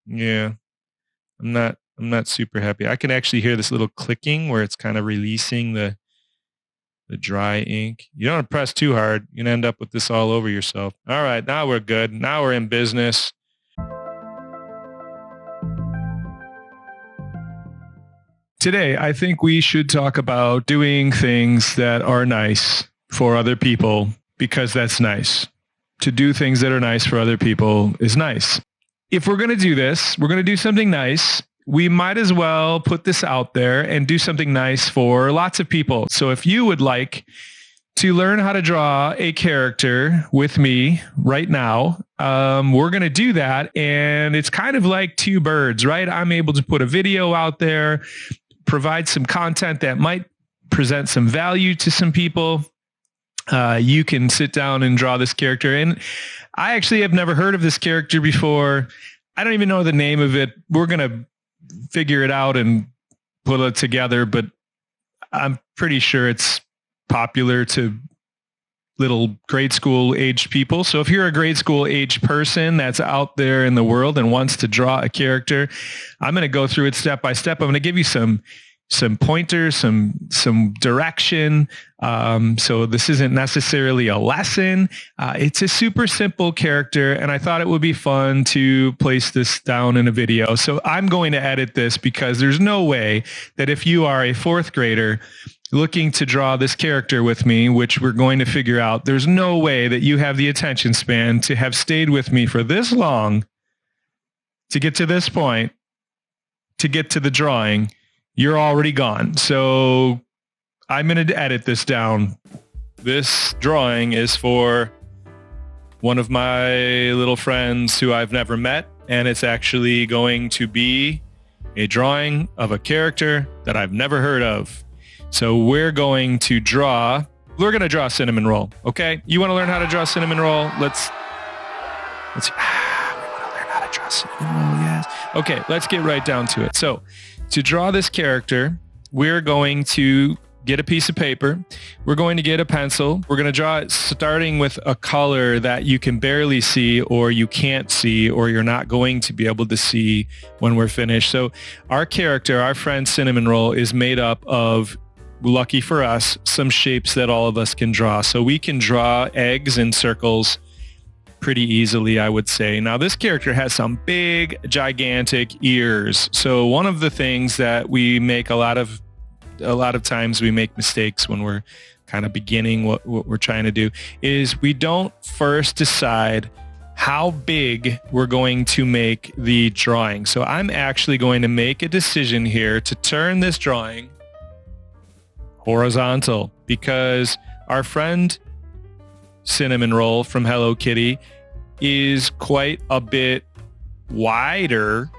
Yeah, I'm not super happy. I can actually hear this little clicking where it's kind of releasing the dry ink. You don't press too hard. You can end up with this all over yourself. All right, now we're good. Now we're in business. Today, I think we should talk about doing things that are nice for other people because that's nice. To do things that are nice for other people is nice. If we're going to do this, we're going to do something nice. We might as well put this out there and do something nice for lots of people. So if you would like to learn how to draw a character with me right now, we're going to do that. And it's kind of like two birds, right? I'm able to put a video out there, provide some content that might present some value to some people. You can sit down and draw this character. And I actually have never heard of this character before. I don't even know the name of it. We're going to figure it out and put it together, but I'm pretty sure it's popular to little grade school aged people. So if you're a grade school aged person that's out there in the world and wants to draw a character, I'm going to go through it step by step. I'm going to give you some pointers, some direction. So this isn't necessarily a lesson. It's a super simple character, and I thought it would be fun to place this down in a video. So I'm going to edit this because there's no way that if you are a fourth grader looking to draw this character with me, which we're going to figure out, there's no way that you have the attention span to have stayed with me for this long to get to this point, to get to the drawing. You're already gone. So I'm going to edit this down. This drawing is for one of my little friends who I've never met, and it's actually going to be a drawing of a character that I've never heard of. So we're going to draw Cinnamoroll. Okay? You want to learn how to draw Cinnamoroll? Let's we want to learn how to draw Cinnamoroll, yes. Okay, let's get right down to it. So to draw this character, we're going to get a piece of paper. We're going to get a pencil. We're going to draw it starting with a color that you can barely see or you can't see or you're not going to be able to see when we're finished. So our character, our friend Cinnamoroll, is made up of, lucky for us, some shapes that all of us can draw. So we can draw eggs in circles pretty easily, I would say. Now, this character has some big, gigantic ears. So one of the things that we make a lot of times we make mistakes when we're kind of beginning what we're trying to do is we don't first decide how big we're going to make the drawing. So I'm actually going to make a decision here to turn this drawing horizontal because our friend Cinnamoroll from Hello Kitty is quite a bit wider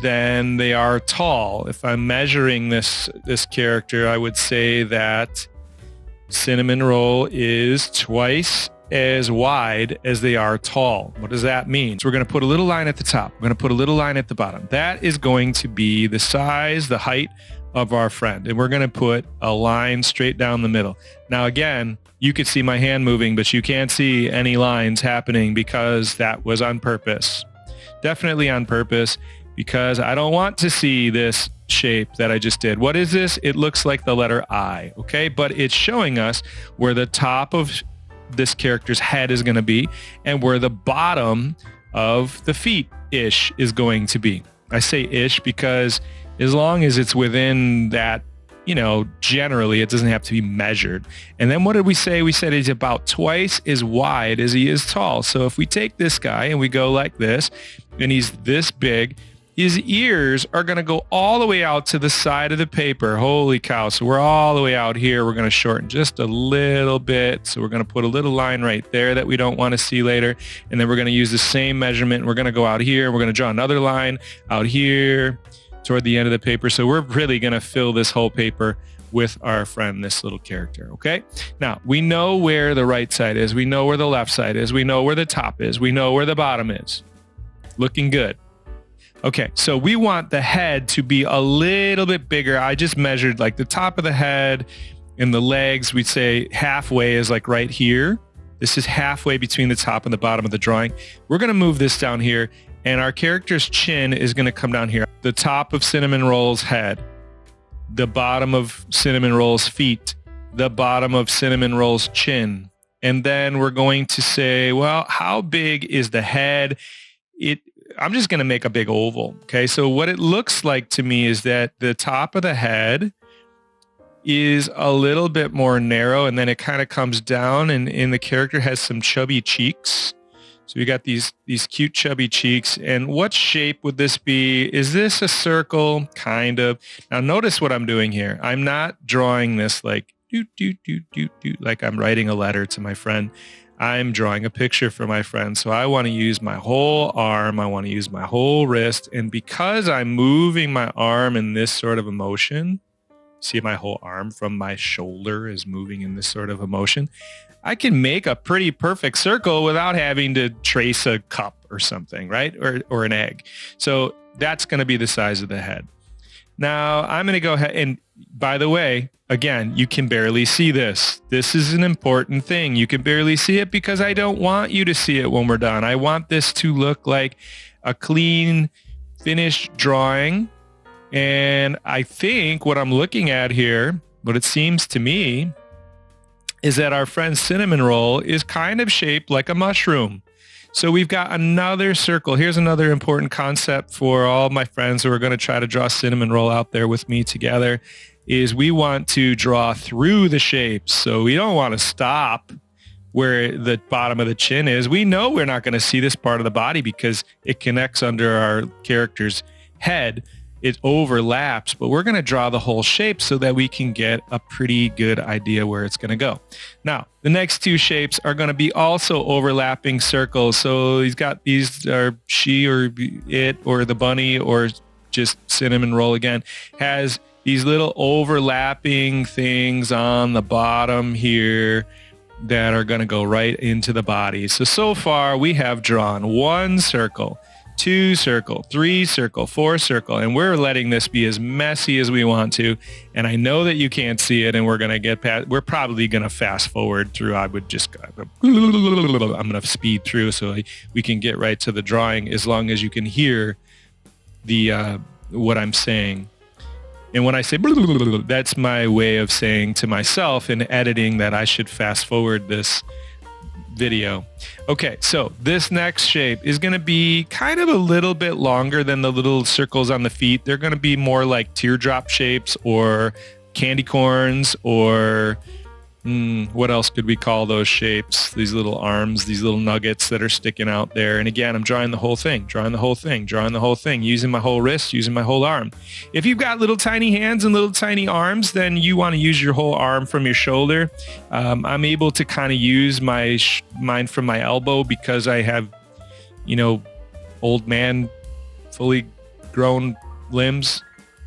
than they are tall. If I'm measuring this character, I would say that Cinnamoroll is twice as wide as they are tall. What does that mean? So we're going to put a little line at the top. We're going to put a little line at the bottom. That is going to be the size, the height of our friend. And we're going to put a line straight down the middle. Now, again, you could see my hand moving, but you can't see any lines happening because that was on purpose. Definitely on purpose, because I don't want to see this shape that I just did. What is this? It looks like the letter I, okay? But it's showing us where the top of this character's head is going to be and where the bottom of the feet-ish is going to be. I say ish because as long as it's within that, generally it doesn't have to be measured. And then what did we say? We said he's about twice as wide as he is tall. So if we take this guy and we go like this, and he's this big, his ears are going to go all the way out to the side of the paper. Holy cow. So we're all the way out here. We're going to shorten just a little bit. So we're going to put a little line right there that we don't want to see later. And then we're going to use the same measurement. We're going to go out here. We're going to draw another line out here toward the end of the paper. So we're really going to fill this whole paper with our friend, this little character. Okay. Now we know where the right side is. We know where the left side is. We know where the top is. We know where the bottom is. Looking good. Okay, so we want the head to be a little bit bigger. I just measured like the top of the head and the legs. We'd say halfway is like right here. This is halfway between the top and the bottom of the drawing. We're going to move this down here And our character's chin is going to come down here. The top of Cinnamoroll's head, the bottom of Cinnamoroll's feet, the bottom of Cinnamoroll's chin. And then we're going to say, well, how big is the head? I'm just going to make a big oval. Okay, so what it looks like to me is that the top of the head is a little bit more narrow, and then it kind of comes down, and the character has some chubby cheeks. So we got these cute chubby cheeks. And what shape would this be? Is this a circle? Kind of. Now notice what I'm doing here. I'm not drawing this like like I'm writing a letter to my friend. I'm drawing a picture for my friend. So I want to use my whole arm. I want to use my whole wrist. And because I'm moving my arm in this sort of a motion, see my whole arm from my shoulder is moving in this sort of a motion, I can make a pretty perfect circle without having to trace a cup or something, right? Or an egg. So that's going to be the size of the head. Now I'm going to go ahead and, by the way, again, you can barely see this. This is an important thing. You can barely see it because I don't want you to see it when we're done. I want this to look like a clean, finished drawing. And I think what I'm looking at here, what it seems to me, is that our friend Cinnamoroll is kind of shaped like a mushroom. So we've got another circle. Here's another important concept for all my friends who are going to try to draw Cinnamoroll out there with me together, is we want to draw through the shapes. So we don't want to stop where the bottom of the chin is. We know we're not going to see this part of the body because it connects under our character's head. It overlaps, but we're going to draw the whole shape so that we can get a pretty good idea where it's going to go. Now, the next two shapes are going to be also overlapping circles. So these are she or it or the bunny or just Cinnamoroll again, has these little overlapping things on the bottom here that are going to go right into the body. So far we have drawn one circle, 2 circle, 3 circle, 4 circle, and we're letting this be as messy as we want to. And I know that you can't see it, and we're probably going to fast forward through. I'm going to speed through so we can get right to the drawing, as long as you can hear what I'm saying. And when I say that's my way of saying to myself in editing that I should fast forward this video. Okay, so this next shape is going to be kind of a little bit longer than the little circles on the feet. They're going to be more like teardrop shapes or candy corns or what else could we call those shapes? These little arms, these little nuggets that are sticking out there. And again, I'm drawing the whole thing, using my whole wrist, using my whole arm. If you've got little tiny hands and little tiny arms, then you want to use your whole arm from your shoulder. I'm able to kind of use mine from my elbow because I have, old man, fully grown limbs.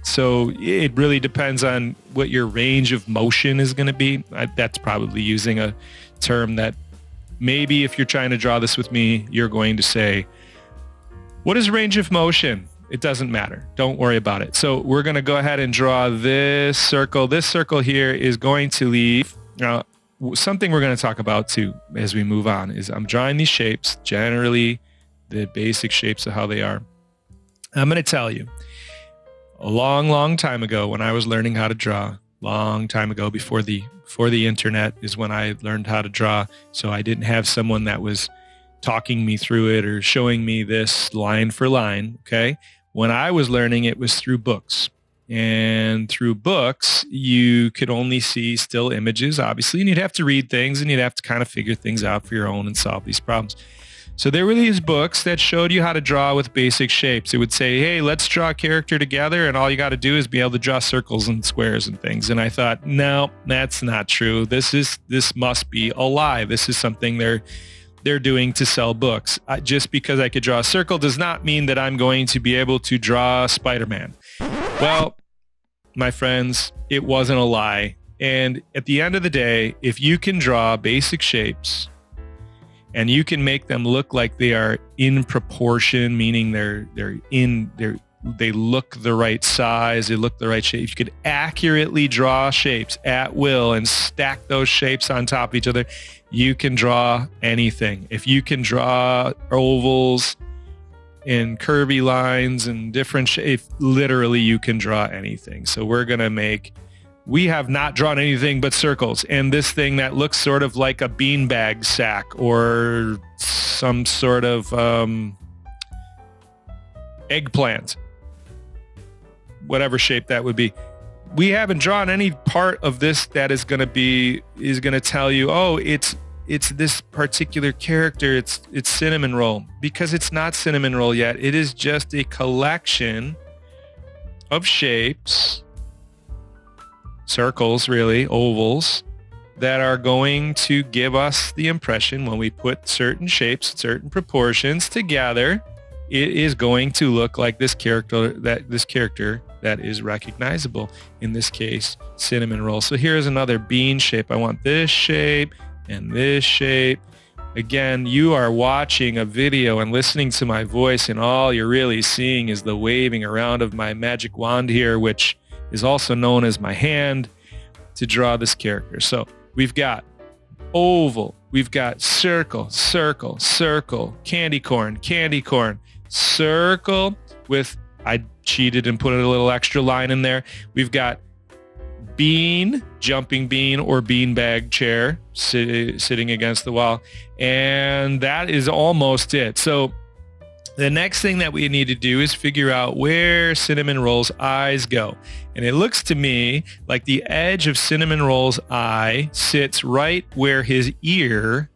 So it really depends on what your range of motion is going to be. That's probably using a term that maybe if you're trying to draw this with me, you're going to say, what is range of motion? It doesn't matter. Don't worry about it. So we're going to go ahead and draw this circle. This circle here is going to leave. Now, something we're going to talk about too as we move on is I'm drawing these shapes, generally the basic shapes of how they are. I'm going to tell you, a long time ago when I was learning how to draw, long time ago before the internet is when I learned how to draw. So I didn't have someone that was talking me through it or showing me this line for line, okay? When I was learning, it was through books. And through books, you could only see still images, obviously, and you'd have to read things and you'd have to kind of figure things out for your own and solve these problems. So there were these books that showed you how to draw with basic shapes. It would say, hey, let's draw a character together, and all you got to do is be able to draw circles and squares and things. And I thought, no, that's not true. This must be a lie. This is something they're doing to sell books. Just because I could draw a circle does not mean that I'm going to be able to draw Spider-Man. Well, my friends, it wasn't a lie. And at the end of the day, if you can draw basic shapes, and you can make them look like they are in proportion, meaning they look the right size, they look the right shape. You could accurately draw shapes at will and stack those shapes on top of each other. You can draw anything. If you can draw ovals in curvy lines and different shapes. Literally, you can draw anything. So we have not drawn anything but circles. And this thing that looks sort of like a beanbag sack or some sort of eggplant, whatever shape that would be. We haven't drawn any part of this that is going to tell you, oh, it's this particular character. It's Cinnamoroll, because it's not Cinnamoroll yet. It is just a collection of shapes, circles, really, ovals, that are going to give us the impression when we put certain shapes, certain proportions together, it is going to look like this character that is recognizable. In this case, Cinnamoroll. So here's another bean shape. I want this shape and this shape. Again, you are watching a video and listening to my voice, and all you're really seeing is the waving around of my magic wand here, which is also known as my hand, to draw this character. So we've got oval, we've got circle, circle, circle, candy corn, circle with, I cheated and put a little extra line in there. We've got bean, jumping bean or beanbag chair sitting against the wall. And that is almost it. So the next thing that we need to do is figure out where Cinnamoroll's eyes go. And it looks to me like the edge of Cinnamoroll's eye sits right where his ear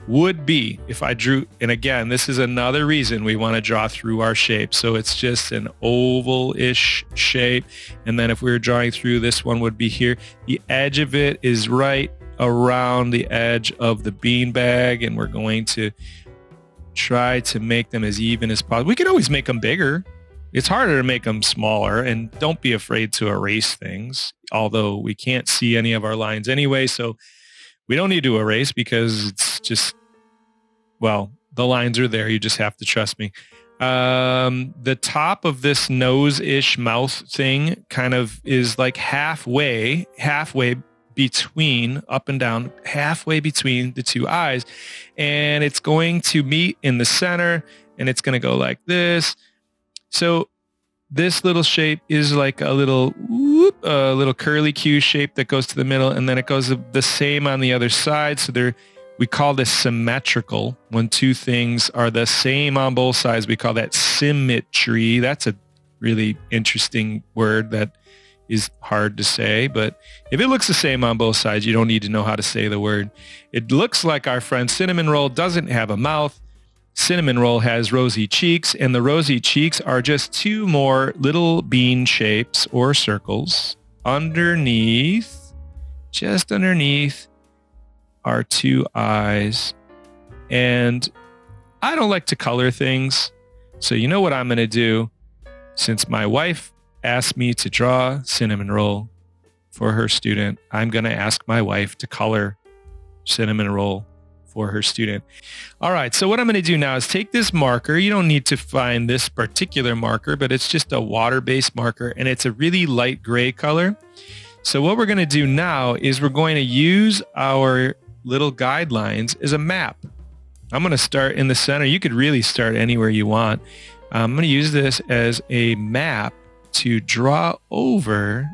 would be if I drew. And again, this is another reason we want to draw through our shape. So it's just an oval-ish shape. And then if we were drawing through, this one would be here. The edge of it is right around the edge of the beanbag, and we're going to try to make them as even as possible. We could always make them bigger. It's harder to make them smaller, and don't be afraid to erase things, although we can't see any of our lines anyway, so we don't need to erase because it's just, well, the lines are there. You just have to trust me. The top of this nose-ish mouth thing kind of is like halfway between, up and down, halfway between the two eyes. And it's going to meet in the center, and it's going to go like this. So this little shape is like a little curly Q shape that goes to the middle, and then it goes the same on the other side. So we call this symmetrical. When two things are the same on both sides, we call that symmetry. That's a really interesting word that is hard to say, but if it looks the same on both sides, you don't need to know how to say the word. It looks like our friend Cinnamoroll doesn't have a mouth. Cinnamoroll has rosy cheeks, and the rosy cheeks are just two more little bean shapes or circles just underneath our two eyes. And I don't like to color things, so you know what I'm going to do? Since my wife asked me to draw Cinnamoroll for her student, I'm going to ask my wife to color Cinnamoroll for her student. All right, so what I'm going to do now is take this marker. You don't need to find this particular marker, but it's just a water-based marker, and it's a really light gray color. So what we're going to do now is we're going to use our little guidelines as a map. I'm going to start in the center. You could really start anywhere you want. I'm going to use this as a map to draw over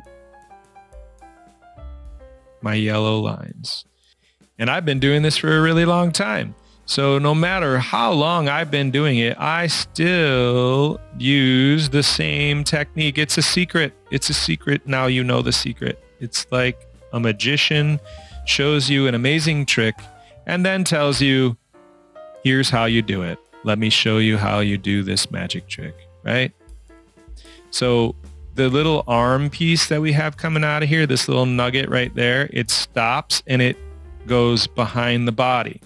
my yellow lines. And I've been doing this for a really long time. So no matter how long I've been doing it, I still use the same technique. It's a secret. It's a secret. Now you know the secret. It's like a magician shows you an amazing trick and then tells you, here's how you do it. Let me show you how you do this magic trick, right? So the little arm piece that we have coming out of here, this little nugget right there, it stops and it goes behind the body.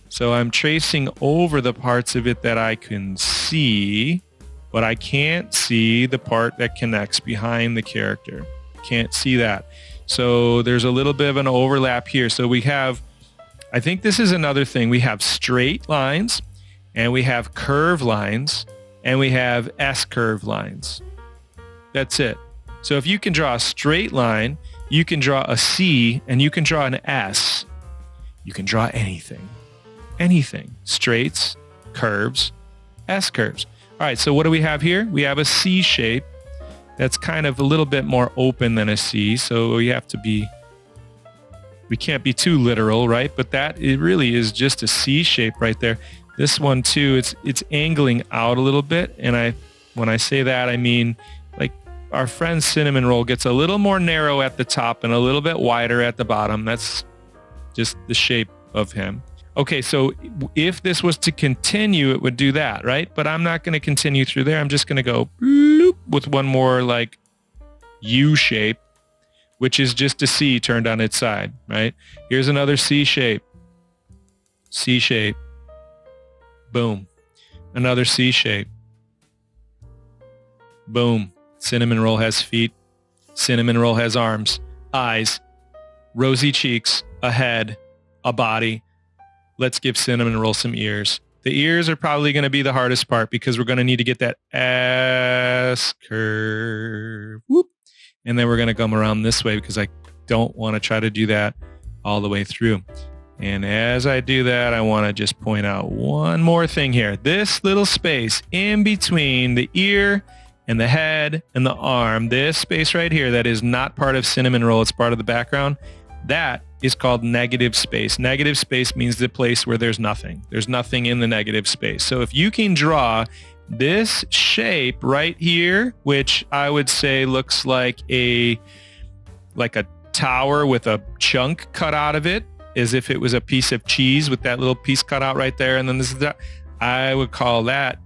So I'm tracing over the parts of it that I can see, but I can't see the part that connects behind the character. Can't see that. So there's a little bit of an overlap here. So we have, I think this is another thing. We have straight lines, and we have curve lines, and we have S-curve lines. That's it. So if you can draw a straight line, you can draw a C, and you can draw an S. You can draw anything. Anything. Straights, curves, S-curves. All right, so what do we have here? We have a C shape that's kind of a little bit more open than a C, so we can't be too literal, right? But it really is just a C shape right there. This one too, it's angling out a little bit, and when I say that, I mean like our friend Cinnamoroll gets a little more narrow at the top and a little bit wider at the bottom. That's just the shape of him. Okay, so if this was to continue, it would do that, right? But I'm not going to continue through there. I'm just going to go bloop with one more like U shape, which is just a C turned on its side, right? Here's another C shape. C shape. Boom. Another C shape. Boom. Cinnamoroll has feet. Cinnamoroll has arms, eyes, rosy cheeks, a head, a body. Let's give Cinnamoroll some ears. The ears are probably going to be the hardest part because we're going to need to get that S curve. Whoop. And then we're going to come around this way because I don't want to try to do that all the way through. And as I do that, I want to just point out one more thing here. This little space in between the ear and the head and the arm, this space right here that is not part of Cinnamoroll, it's part of the background, that is called negative space. Negative space means the place where there's nothing. There's nothing in the negative space. So if you can draw this shape right here, which I would say looks like a tower with a chunk cut out of it, as if it was a piece of cheese with that little piece cut out right there. And then this is I would call that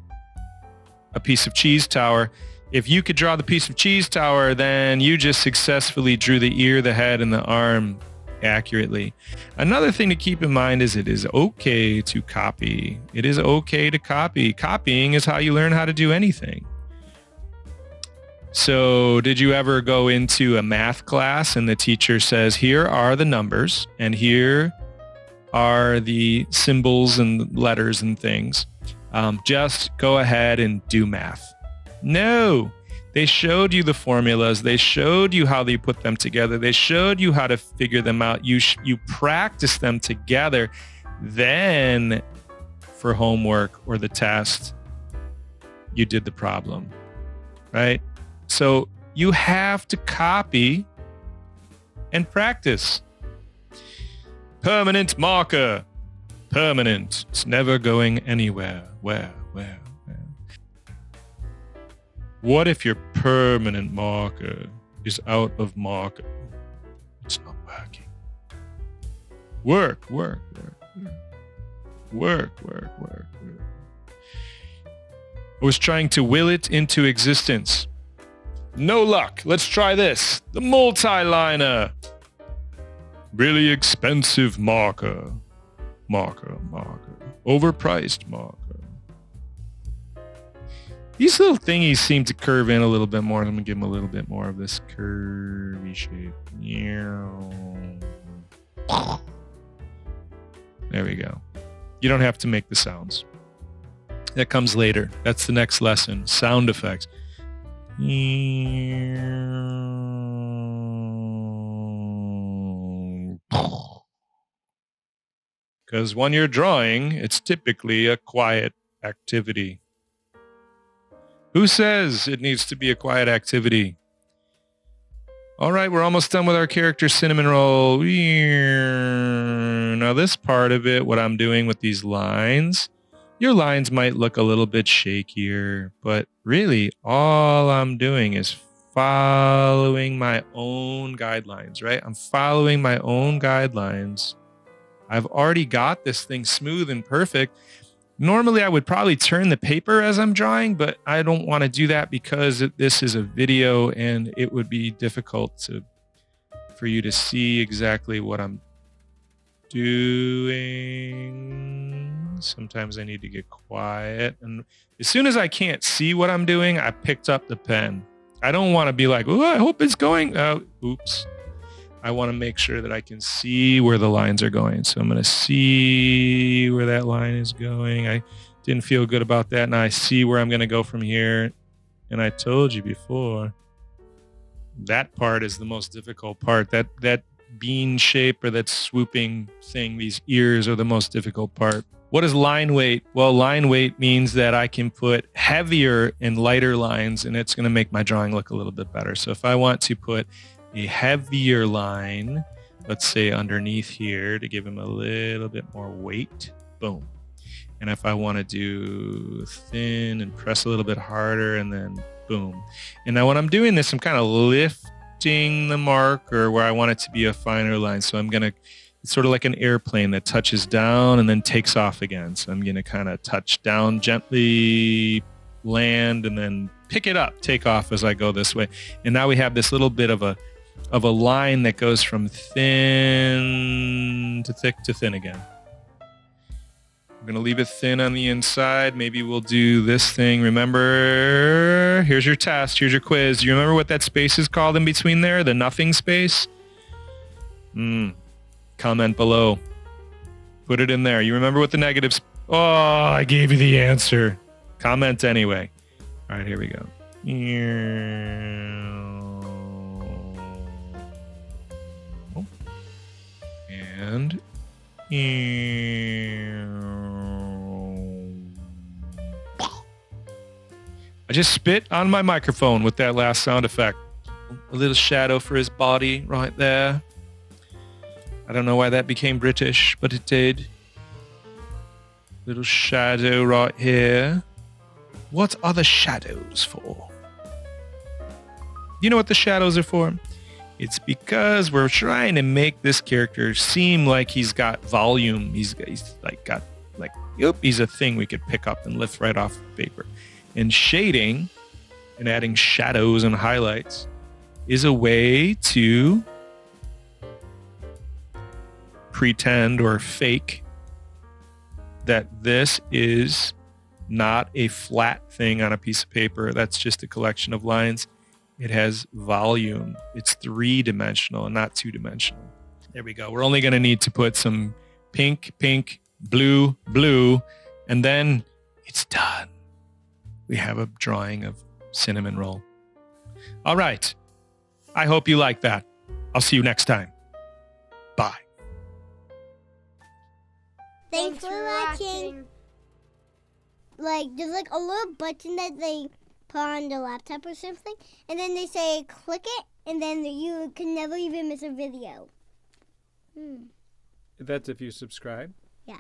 a piece of cheese tower. If you could draw the piece of cheese tower, then you just successfully drew the ear, the head, and the arm accurately. Another thing to keep in mind is it is okay to copy. It is okay to copy. Copying is how you learn how to do anything. So did you ever go into a math class and the teacher says, here are the numbers and here are the symbols and letters and things. Just go ahead and do math. No. They showed you the formulas. They showed you how they put them together. They showed you how to figure them out. You practice them together. Then for homework or the test, you did the problem, right? So you have to copy and practice. Permanent marker. Permanent. It's never going anywhere. Where? What if your permanent marker is out of marker? It's not working. Work. I was trying to will it into existence. No luck. Let's try this. The multiliner. Really expensive marker. Overpriced marker. These little thingies seem to curve in a little bit more. I'm going to give them a little bit more of this curvy shape. There we go. You don't have to make the sounds. That comes later. That's the next lesson. Sound effects. Because when you're drawing, it's typically a quiet activity. Who says it needs to be a quiet activity? All right, we're almost done with our character Cinnamoroll. Now this part of it, what I'm doing with these lines, your lines might look a little bit shakier, but really all I'm doing is following my own guidelines, right? I'm following my own guidelines. I've already got this thing smooth and perfect. Normally, I would probably turn the paper as I'm drawing, but I don't want to do that because this is a video and it would be difficult for you to see exactly what I'm doing. Sometimes I need to get quiet. And as soon as I can't see what I'm doing, I picked up the pen. I don't want to be like, oh, I hope it's going. Oops. I want to make sure that I can see where the lines are going. So I'm going to see where that line is going. I didn't feel good about that. Now I see where I'm going to go from here. And I told you before, that part is the most difficult part. That bean shape or that swooping thing. These ears are the most difficult part. What is line weight? Well, line weight means that I can put heavier and lighter lines, and it's going to make my drawing look a little bit better. So if I want to put a heavier line, let's say underneath here to give him a little bit more weight, boom. And if I want to do thin and press a little bit harder, and then boom. And now when I'm doing this, I'm kind of lifting the marker where I want it to be a finer line. So I'm going to, it's sort of like an airplane that touches down and then takes off again. So I'm going to kind of touch down gently, land, and then pick it up, take off as I go this way. And now we have this little bit of a line that goes from thin to thick to thin again. I'm going to leave it thin on the inside. Maybe we'll do this thing. Remember, here's your test. Here's your quiz. Do you remember what that space is called in between there? The nothing space? Comment below. Put it in there. You remember what the negatives... Oh, I gave you the answer. Comment anyway. All right, here we go. And... I just spit on my microphone with that last sound effect. A little shadow for his body right there. I don't know why that became British, but it did. Little shadow right here. What are the shadows for? You know what the shadows are for? It's because we're trying to make this character seem like he's got volume. He's a thing we could pick up and lift right off the paper. And shading and adding shadows and highlights is a way to pretend or fake that this is not a flat thing on a piece of paper. That's just a collection of lines. It has volume. It's 3-dimensional and not 2-dimensional. There we go. We're only going to need to put some pink, blue, and then it's done. We have a drawing of Cinnamoroll. All right. I hope you like that. I'll see you next time. Bye. Thanks for watching. There's a little button that they put on the laptop or something, and then they say click it, and then you can never even miss a video. That's if you subscribe.